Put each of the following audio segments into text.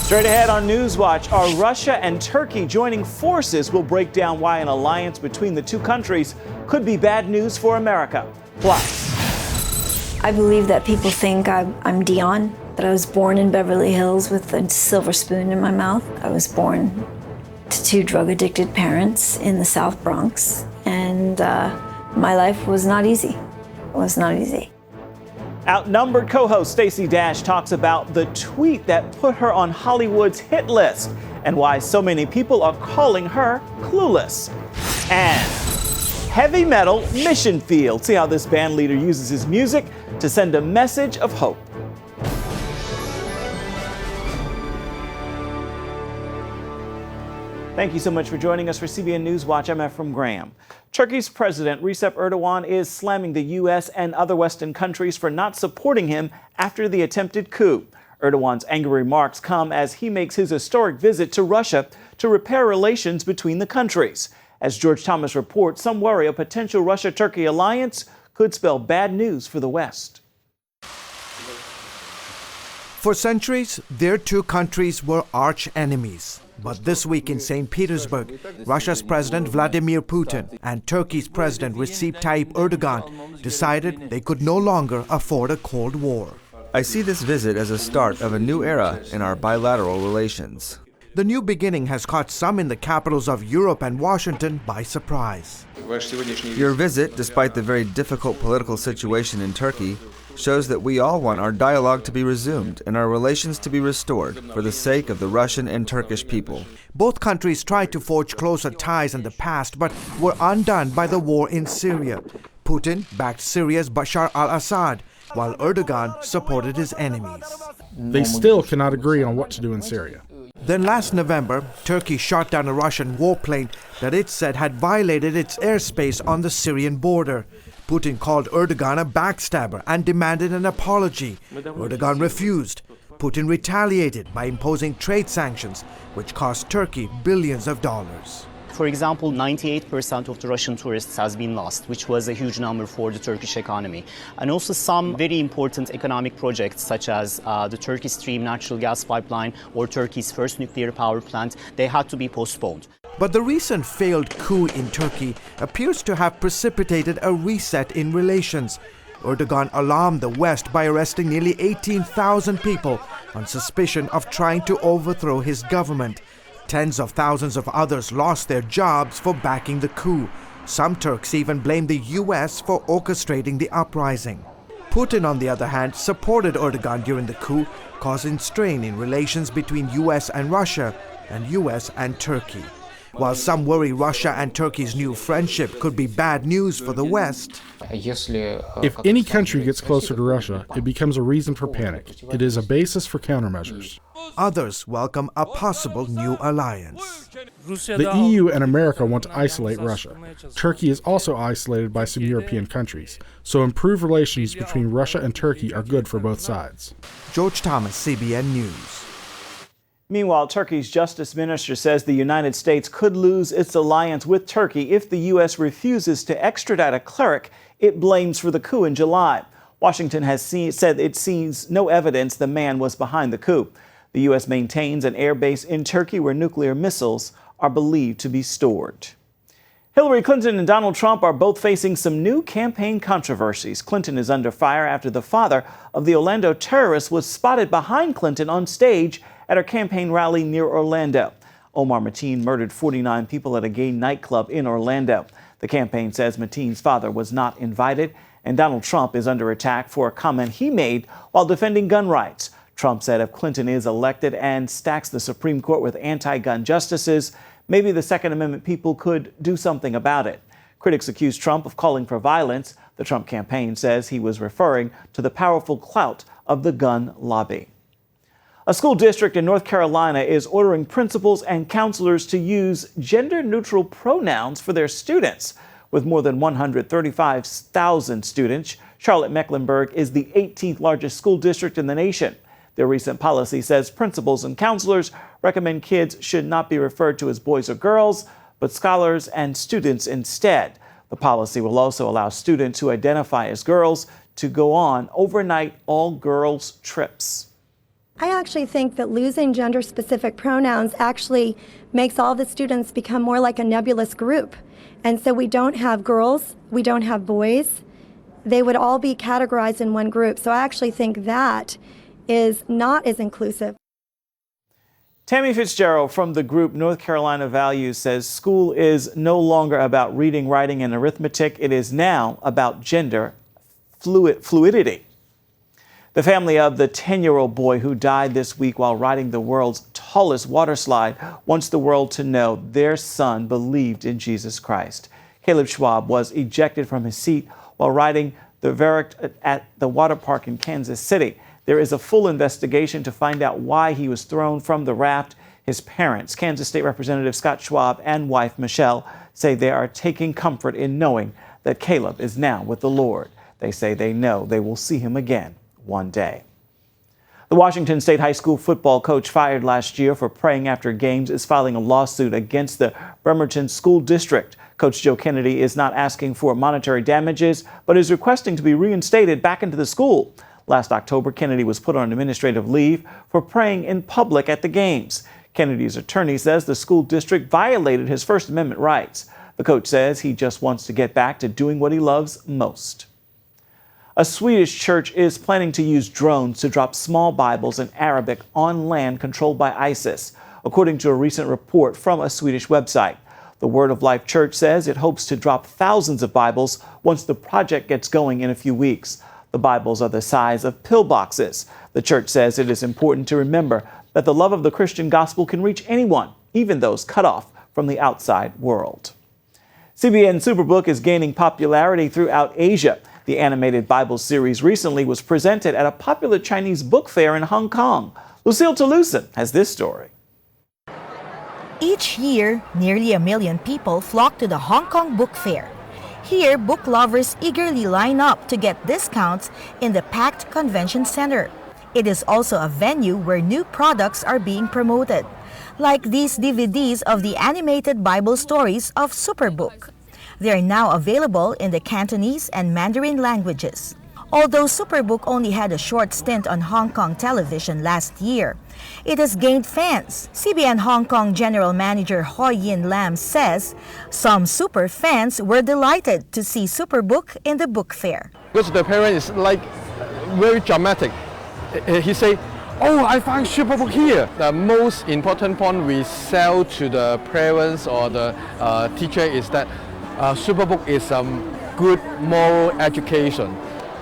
Straight ahead on NewsWatch, are Russia and Turkey joining forces? We'll break down why an alliance between the two countries could be bad news for America. Plus, I believe that people think I'm Dion, that I was born in Beverly Hills with a silver spoon in my mouth. I was born to two drug-addicted parents in the South Bronx, and my life was not easy. It was not easy. outnumbered co-host Stacey Dash talks about the tweet that put her on Hollywood's hit list and why so many people are calling her clueless. And heavy metal Mission Field. See how this band leader uses his music to send a message of hope. Thank you so much for joining us for CBN NewsWatch. I'm Ephraim Graham. Turkey's President Recep Erdogan is slamming the U.S. and other Western countries for not supporting him after the attempted coup. Erdogan's angry remarks come as he makes his historic visit to Russia to repair relations between the countries. As George Thomas reports, some worry a potential Russia-Turkey alliance could spell bad news for the West. For centuries, their two countries were arch enemies. But this week in St. Petersburg, Russia's President Vladimir Putin and Turkey's President Recep Tayyip Erdogan decided they could no longer afford a Cold War. I see this visit as a start of a new era in our bilateral relations. The new beginning has caught some in the capitals of Europe and Washington by surprise. Your visit, despite the very difficult political situation in Turkey, shows that we all want our dialogue to be resumed and our relations to be restored for the sake of the Russian and Turkish people. Both countries tried to forge closer ties in the past, but were undone by the war in Syria. Putin backed Syria's Bashar al-Assad, while Erdogan supported his enemies. They still cannot agree on what to do in Syria. Then last November, Turkey shot down a Russian warplane that it said had violated its airspace on the Syrian border. Putin called Erdogan a backstabber and demanded an apology. Erdogan refused. Putin retaliated by imposing trade sanctions, which cost Turkey billions of dollars. For example, 98% of the Russian tourists has been lost, which was a huge number for the Turkish economy. And also some very important economic projects, such as the Turkish Stream natural gas pipeline or Turkey's first nuclear power plant, they had to be postponed. But the recent failed coup in Turkey appears to have precipitated a reset in relations. Erdogan alarmed the West by arresting nearly 18,000 people on suspicion of trying to overthrow his government. Tens of thousands of others lost their jobs for backing the coup. Some Turks even blamed the U.S. for orchestrating the uprising. Putin, on the other hand, supported Erdogan during the coup, causing strain in relations between U.S. and Russia and U.S. and Turkey. While some worry Russia and Turkey's new friendship could be bad news for the West. If any country gets closer to Russia, it becomes a reason for panic. It is a basis for countermeasures. Others welcome a possible new alliance. The EU and America want to isolate Russia. Turkey is also isolated by some European countries, so improved relations between Russia and Turkey are good for both sides. George Thomas, CBN News. Meanwhile, Turkey's justice minister says the United States could lose its alliance with Turkey if the U.S. refuses to extradite a cleric it blames for the coup in July. Washington has said it sees no evidence the man was behind the coup. The U.S. maintains an air base in Turkey where nuclear missiles are believed to be stored. Hillary Clinton and Donald Trump are both facing some new campaign controversies. Clinton is under fire after the father of the Orlando terrorist was spotted behind Clinton on stage at her campaign rally near Orlando. Omar Mateen murdered 49 people at a gay nightclub in Orlando. The campaign says Mateen's father was not invited, and Donald Trump is under attack for a comment he made while defending gun rights. Trump said if Clinton is elected and stacks the Supreme Court with anti-gun justices, maybe the Second Amendment people could do something about it. Critics accuse Trump of calling for violence. The Trump campaign says he was referring to the powerful clout of the gun lobby. A school district in North Carolina is ordering principals and counselors to use gender-neutral pronouns for their students. With more than 135,000 students, Charlotte-Mecklenburg is the 18th largest school district in the nation. Their recent policy says principals and counselors recommend kids should not be referred to as boys or girls, but scholars and students instead. The policy will also allow students who identify as girls to go on overnight all-girls trips. I actually think that losing gender-specific pronouns actually makes all the students become more like a nebulous group. And so we don't have girls, we don't have boys. They would all be categorized in one group. So I actually think that is not as inclusive. Tammy Fitzgerald from the group North Carolina Values says school is no longer about reading, writing, and arithmetic. It is now about gender fluidity. The family of the 10-year-old boy who died this week while riding the world's tallest water slide wants the world to know their son believed in Jesus Christ. Caleb Schwab was ejected from his seat while riding the Varict at the water park in Kansas City. There is a full investigation to find out why he was thrown from the raft. His parents, Kansas State Representative Scott Schwab and wife Michelle, say they are taking comfort in knowing that Caleb is now with the Lord. They say they know they will see him again one day. The Washington State High School football coach fired last year for praying after games is filing a lawsuit against the Bremerton School District. Coach Joe Kennedy is not asking for monetary damages, but is requesting to be reinstated back into the school. Last October, Kennedy was put on administrative leave for praying in public at the games. Kennedy's attorney says the school district violated his First Amendment rights. The coach says he just wants to get back to doing what he loves most. A Swedish church is planning to use drones to drop small Bibles in Arabic on land controlled by ISIS, according to a recent report from a Swedish website. The Word of Life Church says it hopes to drop thousands of Bibles once the project gets going in a few weeks. The Bibles are the size of pillboxes. The church says it is important to remember that the love of the Christian gospel can reach anyone, even those cut off from the outside world. CBN Superbook is gaining popularity throughout Asia. The animated Bible series recently was presented at a popular Chinese book fair in Hong Kong. Lucille Toulousan has this story. Each year, nearly 1 million people flock to the Hong Kong Book Fair. Here, book lovers eagerly line up to get discounts in the packed convention center. It is also a venue where new products are being promoted, like these DVDs of the animated Bible stories of Superbook. They are now available in the Cantonese and Mandarin languages. Although Superbook only had a short stint on Hong Kong television last year, it has gained fans. CBN Hong Kong General Manager Hoi Yin Lam says some super fans were delighted to see Superbook in the book fair. Because the parent is like very dramatic. He say, "Oh, I find Superbook here." The most important point we sell to the parents or the teacher is that Superbook is good moral education.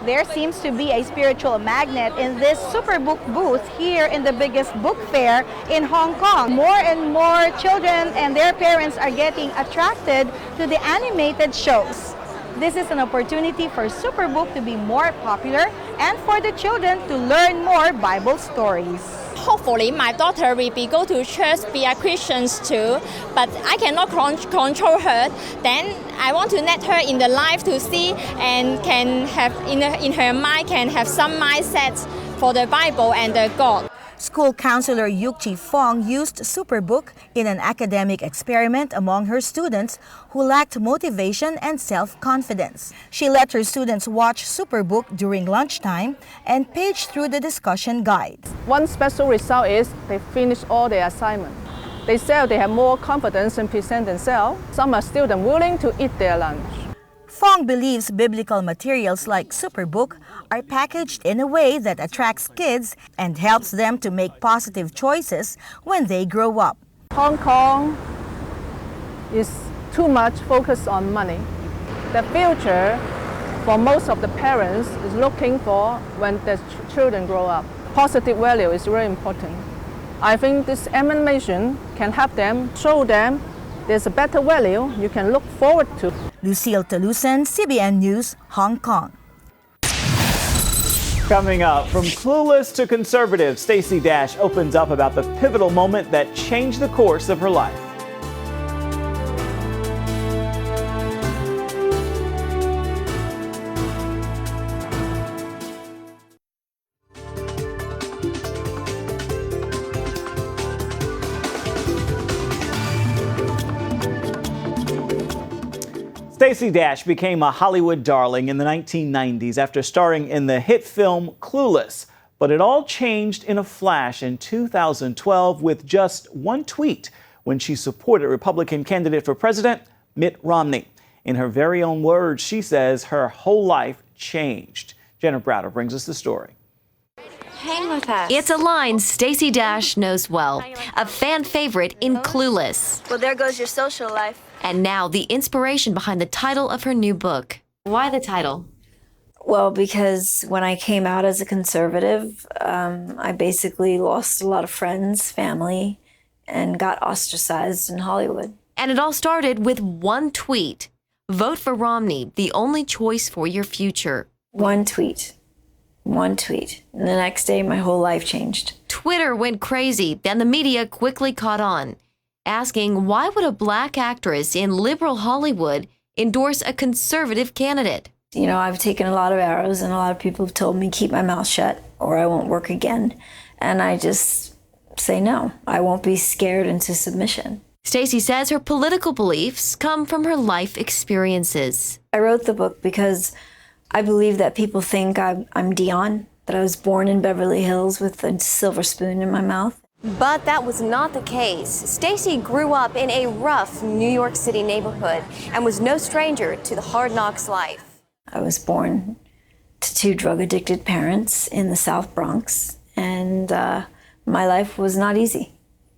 There seems to be a spiritual magnet in this Superbook booth here in the biggest book fair in Hong Kong. More and more children and their parents are getting attracted to the animated shows. This is an opportunity for Superbook to be more popular and for the children to learn more Bible stories. Hopefully my daughter will go to church, be a Christian too, but I cannot control her. Then I want to let her in the life to see and can have in her mind can have some mindsets for the Bible and the God. School counselor Yuk Chi Fong used Superbook in an academic experiment among her students who lacked motivation and self-confidence. She let her students watch Superbook during lunchtime and page through the discussion guide. One special result is they finish all their assignment. They say they have more confidence and present themselves. Some are students willing to eat their lunch. Fong believes biblical materials like Superbook are packaged in a way that attracts kids and helps them to make positive choices when they grow up. Hong Kong is too much focused on money. The future for most of the parents is looking for when their children grow up. Positive value is very important. I think this animation can help them, show them there's a better value you can look forward to. Lucille Toulousan, CBN News, Hong Kong. Coming up, from clueless to conservative, Stacey Dash opens up about the pivotal moment that changed the course of her life. Stacey Dash became a Hollywood darling in the 1990s after starring in the hit film Clueless. But it all changed in a flash in 2012 with just one tweet when she supported Republican candidate for president, Mitt Romney. In her very own words, she says her whole life changed. Jenna Browder brings us the story. Hang with us. It's a line Stacey Dash knows well, a fan favorite in Clueless. Well, there goes your social life. And now the inspiration behind the title of her new book. Why the title? Well, because when I came out as a conservative, I basically lost a lot of friends, family, and got ostracized in Hollywood. And it all started with one tweet. Vote for Romney, the only choice for your future. One tweet. And the next day, my whole life changed. Twitter went crazy, then the media quickly caught on, asking why would a black actress in liberal Hollywood endorse a conservative candidate? You know, I've taken a lot of arrows, and a lot of people have told me keep my mouth shut or I won't work again. And I just say no. I won't be scared into submission. Stacey says her political beliefs come from her life experiences. I wrote the book because I believe that people think I'm Dion, that I was born in Beverly Hills with a silver spoon in my mouth. But that was not the case. Stacey grew up in a rough New York City neighborhood and was no stranger to the hard knocks life. I was born to two drug-addicted parents in the South Bronx, and my life was not easy.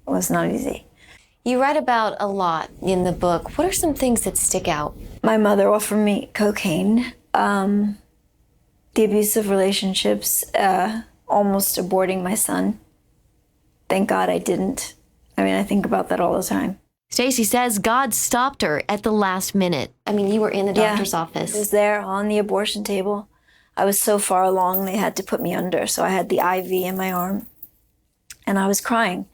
It was not easy. You write about a lot in the book. What are some things that stick out? My mother offered me cocaine, the abusive relationships, almost aborting my son. Thank God I didn't. I mean, I think about that all the time. Stacey says God stopped her at the last minute. I mean, you were in the doctor's office. I was there on the abortion table. I was so far along, they had to put me under, so I had the IV in my arm. And I was crying.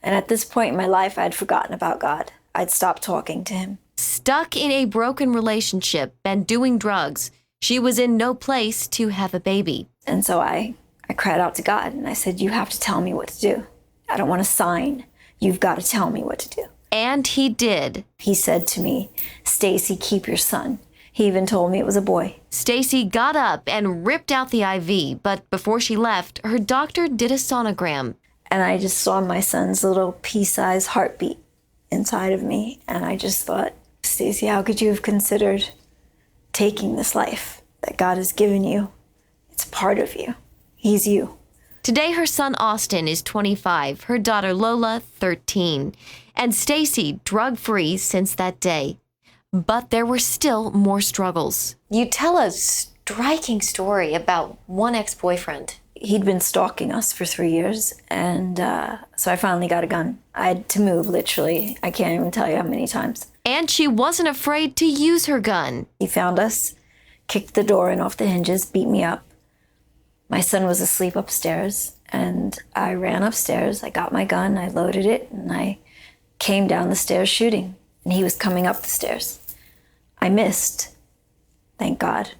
And at this point in my life, I'd forgotten about God. I'd stopped talking to him. Stuck in a broken relationship and doing drugs, she was in no place to have a baby. And so I cried out to God, and I said, you have to tell me what to do. I don't want to sign. You've got to tell me what to do. And he did. He said to me, Stacey, keep your son. He even told me it was a boy. Stacey got up and ripped out the IV, but before she left, her doctor did a sonogram. And I just saw my son's little pea-sized heartbeat inside of me. And I just thought, Stacey, how could you have considered taking this life that God has given you? It's part of you. He's you. Today, her son Austin is 25, her daughter Lola 13, and Stacey drug-free since that day. But there were still more struggles. You tell a striking story about one ex-boyfriend. He'd been stalking us for 3 years, and so I finally got a gun. I had to move, literally. I can't even tell you how many times. And she wasn't afraid to use her gun. He found us, kicked the door in off the hinges, beat me up. My son was asleep upstairs, and I ran upstairs. I got my gun, I loaded it, and I came down the stairs shooting, and he was coming up the stairs. I missed, thank God,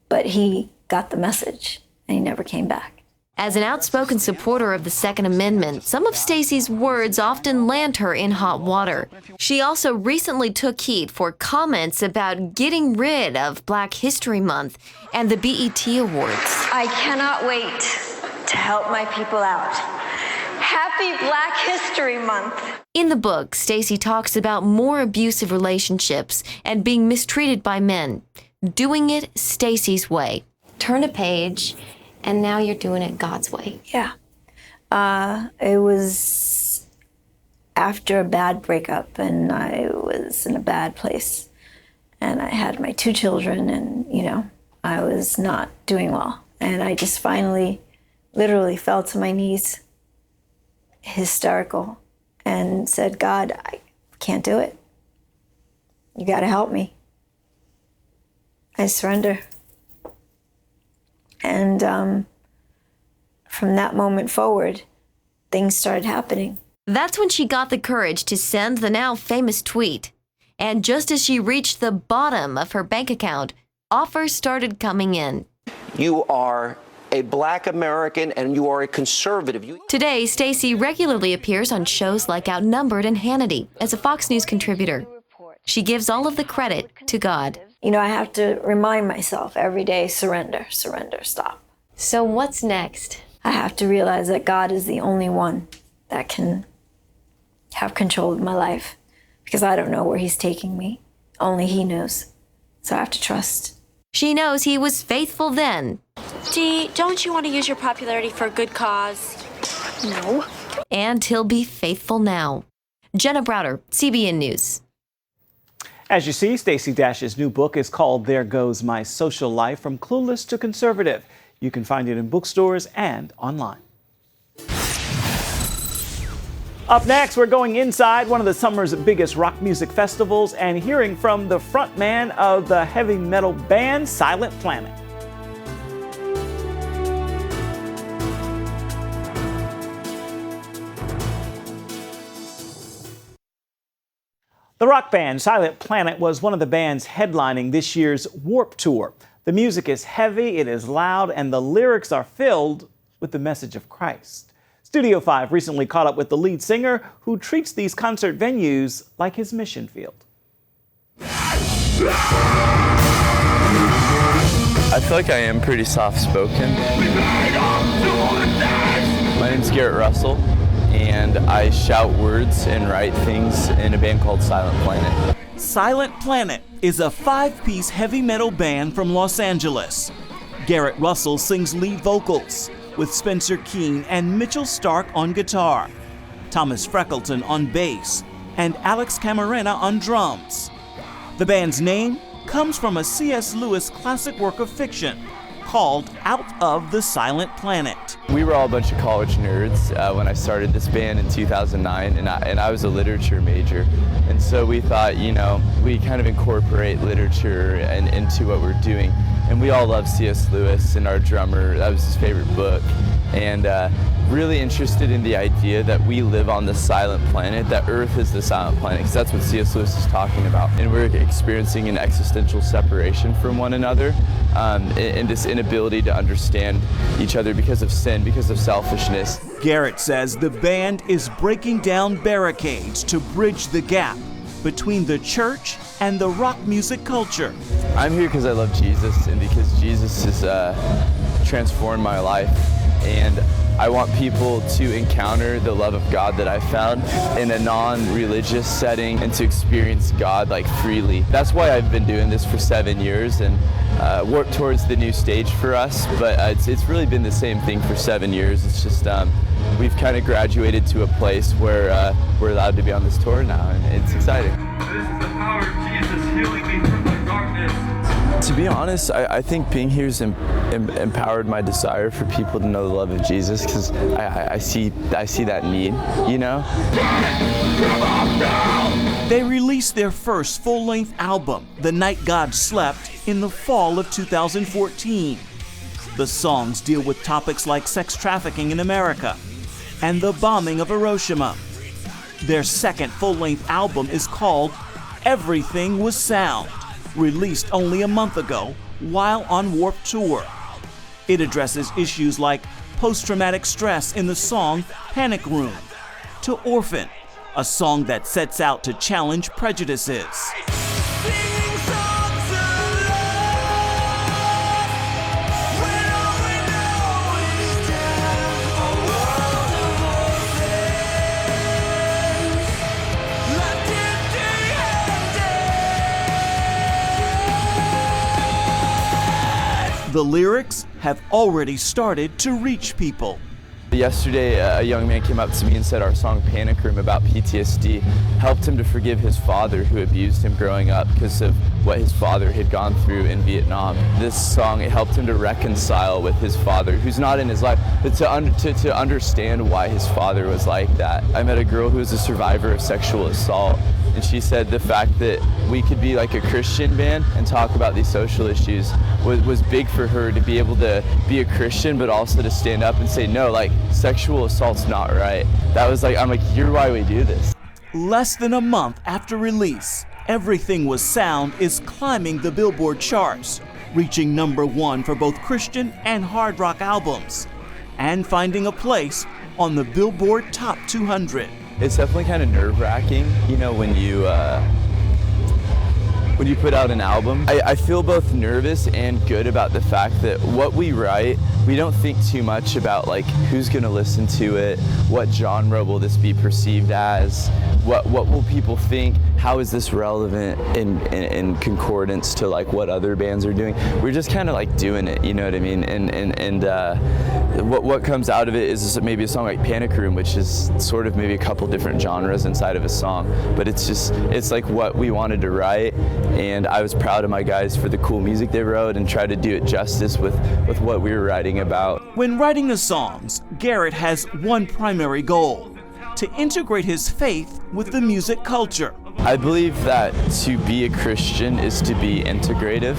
but he got the message, and he never came back. As an outspoken supporter of the Second Amendment, some of Stacey's words often land her in hot water. She also recently took heat for comments about getting rid of Black History Month and the BET Awards. I cannot wait to help my people out. Happy Black History Month. In the book, Stacey talks about more abusive relationships and being mistreated by men, doing it Stacey's way. Turn a page, and now you're doing it God's way. Yeah. It was after a bad breakup, and I was in a bad place. And I had my 2 children, and, you know, I was not doing well. And I just finally literally fell to my knees, hysterical, and said, God, I can't do it. You got to help me. I surrender. And from that moment forward, things started happening. That's when she got the courage to send the now famous tweet. And just as she reached the bottom of her bank account, offers started coming in. You are a Black American and you are a conservative. Today, Stacey regularly appears on shows like Outnumbered and Hannity as a Fox News contributor. She gives all of the credit to God. You know, I have to remind myself every day, surrender, surrender, stop. So what's next? I have to realize that God is the only one that can have control of my life, because I don't know where he's taking me. Only he knows. So I have to trust. She knows he was faithful then. Dee, don't you want to use your popularity for a good cause? No. And he'll be faithful now. Jenna Browder, CBN News. As you see, Stacey Dash's new book is called There Goes My Social Life, From Clueless to Conservative. You can find it in bookstores and online. Up next, we're going inside one of the summer's biggest rock music festivals and hearing from the frontman of the heavy metal band Silent Planet. The rock band Silent Planet was one of the bands headlining this year's Warped Tour. The music is heavy, it is loud, and the lyrics are filled with the message of Christ. Studio 5 recently caught up with the lead singer who treats these concert venues like his mission field. I feel like I am pretty soft-spoken. My name's Garrett Russell, and I shout words and write things in a band called Silent Planet. Silent Planet is a 5-piece heavy metal band from Los Angeles. Garrett Russell sings lead vocals, with Spencer Keane and Mitchell Stark on guitar, Thomas Freckleton on bass, and Alex Camarena on drums. The band's name comes from a C.S. Lewis classic work of fiction called Out of the Silent Planet. We were all a bunch of college nerds when I started this band in 2009, and I was a literature major. And so we thought, you know, we kind of incorporate literature into what we're doing. And we all love C.S. Lewis, and our drummer, that was his favorite book. And really interested in the idea that we live on the silent planet, that Earth is the silent planet, because that's what C.S. Lewis is talking about. And we're experiencing an existential separation from one another, and this inability to understand each other because of sin, because of selfishness. Garrett says the band is breaking down barricades to bridge the gap between the church and the rock music culture. I'm here because I love Jesus, and because Jesus has transformed my life. And I want people to encounter the love of God that I found in a non-religious setting and to experience God like freely. That's why I've been doing this for 7 years, and Warped Towar's the new stage for us, but it's really been the same thing for 7 years. It's just we've kind of graduated to a place where we're allowed to be on this tour now, and it's exciting. This is the power of Jesus healing me from the darkness. To be honest, I think being here has empowered my desire for people to know the love of Jesus, because I see that need, you know? They released their first full-length album, The Night God Slept, in the fall of 2014. The songs deal with topics like sex trafficking in America and the bombing of Hiroshima. Their second full-length album is called Everything Was Sound, released only a month ago while on Warped Tour. It addresses issues like post-traumatic stress in the song Panic Room, to Orphan, a song that sets out to challenge prejudices. The lyrics have already started to reach people. Yesterday, a young man came up to me and said our song Panic Room about PTSD helped him to forgive his father who abused him growing up because of what his father had gone through in Vietnam. This song, it helped him to reconcile with his father, who's not in his life, but to understand why his father was like that. I met a girl who was a survivor of sexual assault, and she said the fact that we could be like a Christian band and talk about these social issues was big for her, to be able to be a Christian but also to stand up and say, no, like, sexual assault's not right. That was like, I'm like, you're why we do this. Less than a month after release, Everything Was Sound is climbing the Billboard charts, reaching #1 for both Christian and hard rock albums, and finding a place on the Billboard Top 200. It's definitely kind of nerve-wracking, you know, when you when you put out an album. I feel both nervous and good about the fact that what we write, we don't think too much about like who's gonna listen to it, what genre will this be perceived as, what will people think, how is this relevant in concordance to like what other bands are doing. We're just kind of like doing it, you know what I mean? And what comes out of it is maybe a song like Panic Room, which is sort of maybe a couple different genres inside of a song, but it's like what we wanted to write, and I was proud of my guys for the cool music they wrote and tried to do it justice with what we were writing about. When writing the songs, Garrett has one primary goal: to integrate his faith with the music culture. I believe that to be a Christian is to be integrative.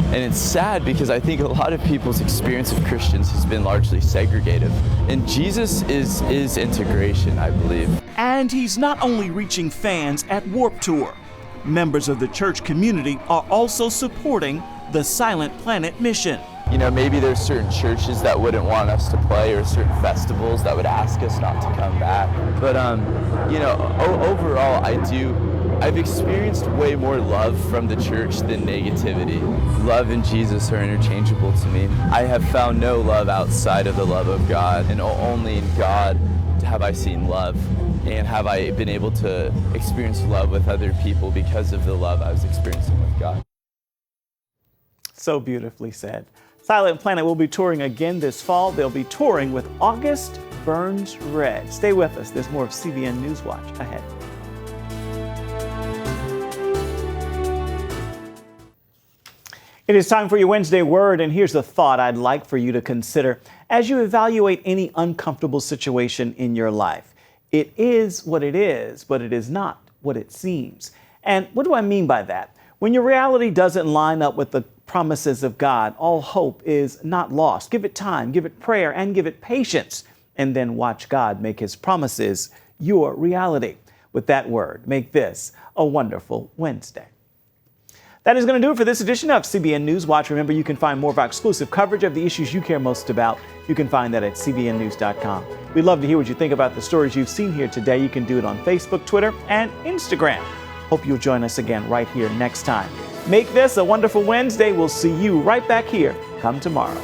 And it's sad because I think a lot of people's experience of Christians has been largely segregative. And Jesus is integration, I believe. And he's not only reaching fans at Warped Tour. Members of the church community are also supporting the Silent Planet mission. You know, maybe there's certain churches that wouldn't want us to play, or certain festivals that would ask us not to come back. But, you know, overall, I've experienced way more love from the church than negativity. Love and Jesus are interchangeable to me. I have found no love outside of the love of God, and only in God have I seen love, and have I been able to experience love with other people because of the love I was experiencing with God. So beautifully said. Silent Planet will be touring again this fall. They'll be touring with August Burns Red. Stay with us. There's more of CBN NewsWatch ahead. It is time for your Wednesday Word, and here's a thought I'd like for you to consider as you evaluate any uncomfortable situation in your life. It is what it is, but it is not what it seems. And what do I mean by that? When your reality doesn't line up with the promises of God, all hope is not lost. Give it time, give it prayer, and give it patience, and then watch God make his promises your reality. With that word, make this a wonderful Wednesday. That is going to do it for this edition of CBN NewsWatch. Remember, you can find more of our exclusive coverage of the issues you care most about. You can find that at cbnnews.com. We'd love to hear what you think about the stories you've seen here today. You can do it on Facebook, Twitter, and Instagram. Hope you'll join us again right here next time. Make this a wonderful Wednesday. We'll see you right back here come tomorrow.